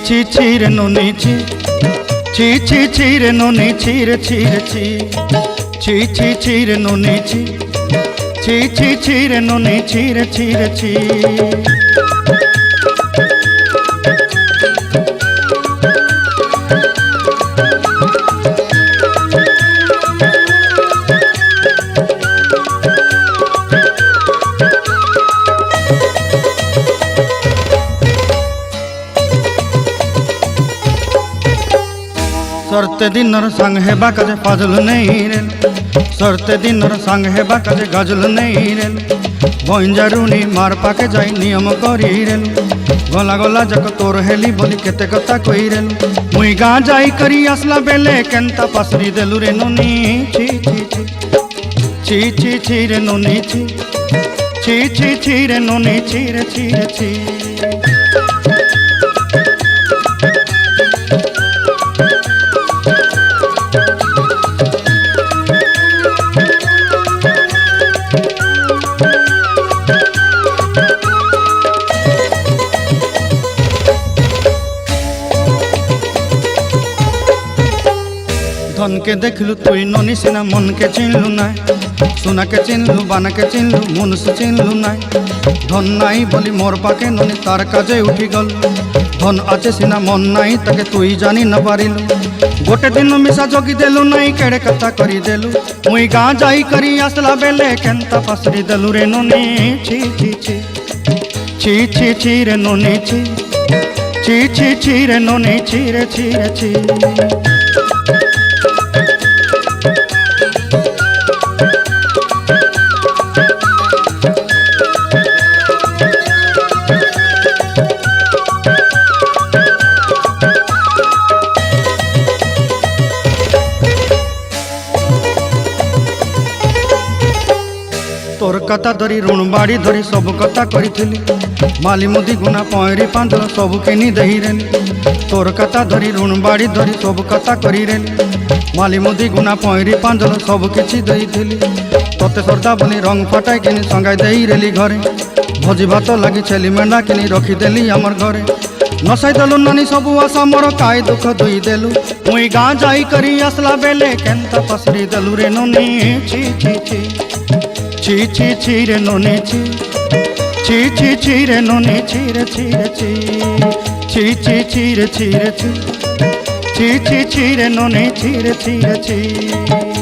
ছি ছি রে নুনি ছি ছি ছি ছি রে নুনি ছি রে ছি রে ছি ছি ছি ছি রে নুনি ছি ছি ছি ছি রে নুনি ছি রে ছি রে ছি। सरते दिनर संग हेबा काजे फाजल नहीं रेल सरते दिनर संग हेबा काजे गजल नहीं रेल बंजारुनी मार पाके जाई नियम करी रेल गला गला जक तोर हेली बोली केते कथा कई रेल मुई गाँ जाई करी आसला बेले केंता पासरी देलु रे नुनी छी छी छी छी छी छी रे नुनी छी छी छी छी रे नुनी छी रे छी रे छी। धन के देखलु तुई ननी सिना मन के चिन्हलु ना सोना के चिन्हलु बाना के चिन्हलु मुनुष चिन्हलु ना धन नाई बोली मोर पाके ननी तार काजे उठी गल धन आचे सिना मन नाई ताके तुई जानी न पारिलु गोटे दिन मिसा जोगी देलु नाई केड़े कथा करी देलु मुई गाँ जाई करी आसला बेले केंता पासरी देलु रे ननी छी छी छी छी छी छी रे ननी छी छी छी छी रे ननी छी रे छी रे छी। तोर कथा धरी ऋण बाड़ी धरी सब कथा करी माली मुदी गुना पहरी पांदल सब किनी दही रेली तोर कथा धरी ऋण बाड़ी धरी सब कथा करी रेली माली मुदी गुना पहरी पांदल सब किछि दही थी तोते सरदा बोली रंग फटाई किनी संगाई दही रेली घरे भोजी भात लगी छेली मेंढा किनी रखीदेली आमर घरे नसाई देलु नानी सबू आशा मोर काय दुख दुई देलु मुई गाँ जाई करी आसला बेले केंता पसरी देलु रे ननी छी छी छी ची ची ची रे ननी ची ची ची ची रे ननी ची रे ची रे ची ची ची ची रे ची रे ची ची ची ची रे ननी ची रे ची रे ची।